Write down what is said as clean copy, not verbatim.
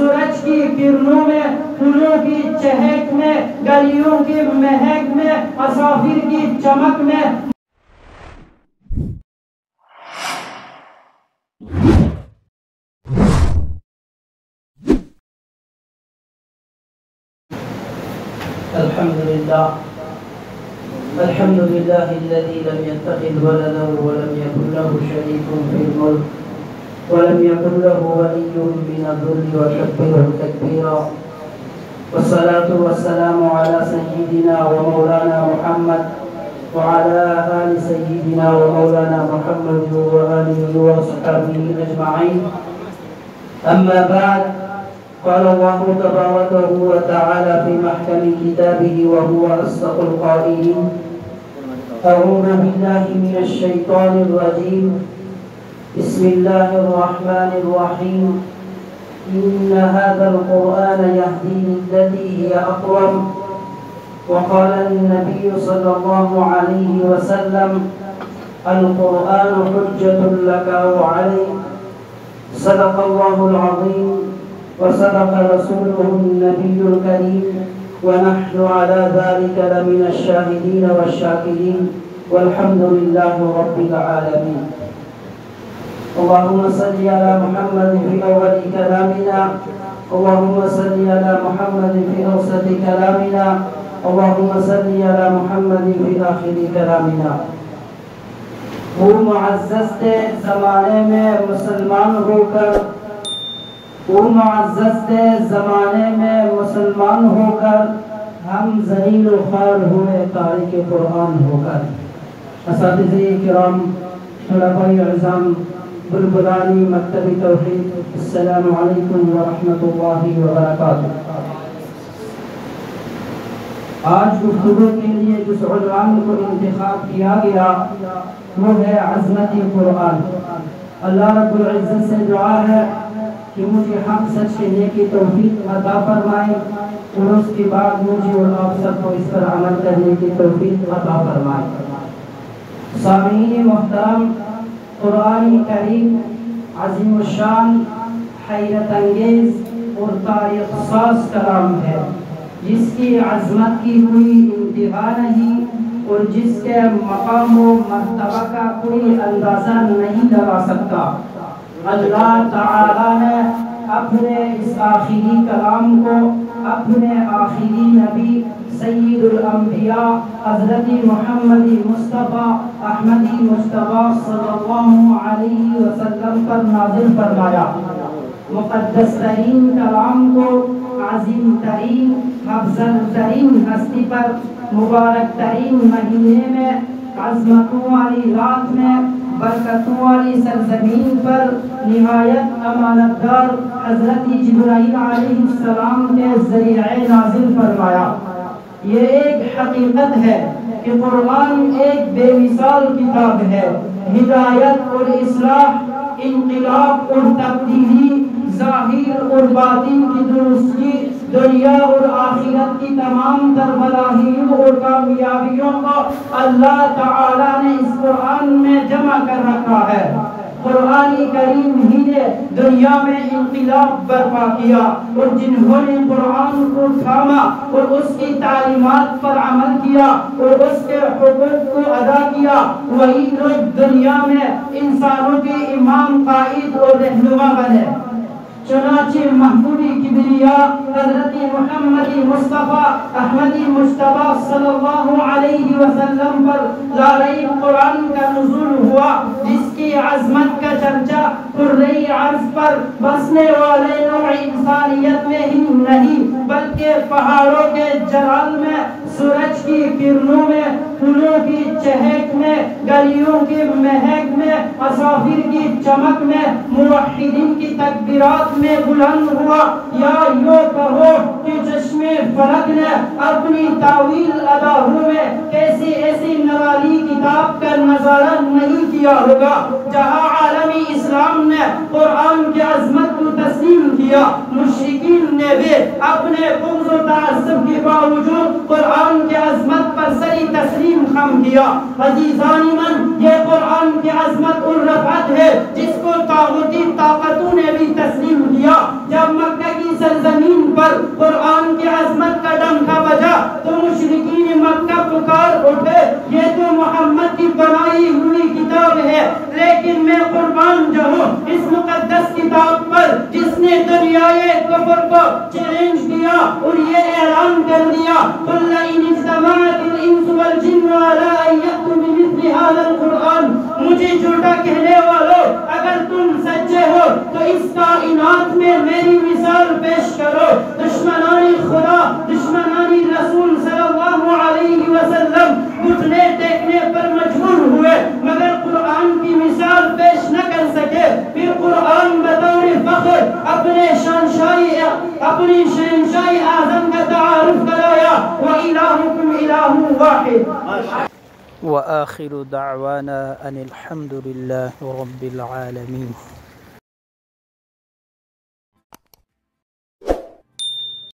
سورج کی کرنوں میں، پھولوں کی چہک میں، گلیوں کی مہک میں، عصافیر کی چمک میں. الحمد لله الذي لم يتخذ ولدا ولم يكن له شريك في الملك ولم يكن له ولي من الذل وكبره تكبيرا. والصلاة والسلام على سيدنا ومولانا محمد وعلى آل سيدنا ومولانا محمد وآله وصحبه أجمعين. أما بعد، قال الله تبارك وتعالى في محكم كتابه وهو أصدق القائلين: أعوذ بالله من الشيطان الرجيم، بسم الله الرحمن الرحيم، إن هذا القرآن يهدي للتي هي أقوم. وقال النبي صلى الله عليه وسلم: القرآن حجة لك وعليك. صدق الله العظيم وصدق رسوله النبي الكريم، ونحن على ذلك لمن الشاهدين والشاكرين، والحمد لله رب العالمين. اللهم صل على محمد في أول كلامنا، اللهم صل على محمد في أوسط كلامنا، اللهم صل على محمد في آخر كلامنا. وہ معزز تھے زمانے میں مسلمان ہو کر، وہ معزز تھے زمانے میں مسلمان ہو کر، ہم ذلیل و خوار ہوئے تارک قرآن ہو کر. اساتذہ کرام، طلباء اعظام، بلبلانی مکتب توحید، السلام علیکم ورحمۃ اللہ وبرکاتہ. آج گفتگو کے لیے جس عنوان کو انتخاب کیا گیا وہ ہے عظمت قرآن. اللہ رب العزت سے دعا ہے کہ مجھے حق سچ کہنے کی توفیق عطا فرمائے، اور اس کے بعد مجھے اور آپ سب کو اس پر عمل کرنے کی توفیق عطا فرمائے. سامعین محترم، قرآن کریم عظیم الشان، حیرت انگیز اور تاریخ ساز کلام ہے، جس کی عظمت کی کوئی انتہا نہیں اور جس کے مقام و مرتبہ کا کوئی اندازہ نہیں لگا سکتا. اللہ تعالی نے اپنے اس آخری کلام کو اپنے آخری نبی سید الانبیاء حضرت محمد مصطفیٰ احمدی مصطفیٰ صلی اللہ علیہ وسلم پر نازل فرمایا. مقدس ترین کلام کو عظیم ترین افضل ترین ہستی پر مبارک ترین مہینے میں عظمتوں والی رات میں برکتوں والی سرزمین پر نہایت امانتدار حضرت جبرائیل علیہ السلام کے ذریعے نازل فرمایا. یہ ایک حقیقت ہے کہ قرآن ایک بے مثال کتاب ہے. ہدایت اور اصلاح، انقلاب اور تبدیلی، ظاہر اور باطن کی درستی، دنیا اور آخرت کی تمام تر فلاحیوں اور کامیابیوں کو اللہ تعالی نے اس قرآن میں جمع کر رکھا ہے. قرآن کریم ہی نے دنیا میں انقلاب برپا کیا، اور جنہوں نے قرآن کو تھاما اور اس کی تعلیمات پر عمل کیا اور اس کے حقوق کو ادا کیا، وہی لوگ دنیا میں انسانوں کے امام، قائد اور رہنما بنے. چنانچہ محبوبی کبریا حضرت محمد مصطفیٰ احمدی مصطفیٰ صلی اللہ علیہ وسلم پر لاریب قرآن کا نزول ہوا، جس کی عظمت کا چرچا کرۂ ارض پر بسنے والے نوع انسانیت میں ہی نہیں بلکہ پہاڑوں کے جلال میں، سورج کی کرنوں میں، پھولوں کی چہک میں، گلیوں کی مہک میں، عصافیر کی چمک میں، موحدین کی تکبیرات میں بلند ہوا. یا یوں کہو کہ چشم فلک نے اپنی تعویل اداہوں میں کیسی ایسی نرالی کتاب کا نظارہ نہیں کیا ہوگا جہاں عالمی اسلام نے قرآن کی عظمت کو تسلیم کیا. مشرکین نے بھی اپنے بغض و تعصب کے باوجود قرآن کی عظمت پر سری تسلیم خم کیا. عزیزان من، یہ قرآن کی عظمت اور رفعت ہے جس کو طاغوتی طاقتوں نے بھی تسلیم کیا. جب مکہ کی دریائے کفر کو چیلنج کیا اور یہ اعلان کر دیا قُلْ لَئِنِ اجْتَمَعَتِ الْإِنسُ وَالْجِنُّ عَلَىٰ أَن يَأْتُوا بِمِثْلِ هَٰذَا الْقُرْآنِ مجھے جھوٹا کہنے والوں اگر تم سچے ہو تو اس کائنات میں میری مثال پیش کرو. دشمنانی خدا دشمنانی رسول صلی اللہ علیہ وسلم گھٹنے ٹیکنے پر مجبور ہوئے مگر قرآن کی مثال پیش نہ کر سکے. پھر قرآن بطور فخر اپنی شہنشاہی اعظم کا تعارف کرایا وَإِلَٰهُكُمْ إِلَٰهٌ وَاحِدٌ. وآخر دعوانا أن الحمد لله رب العالمين.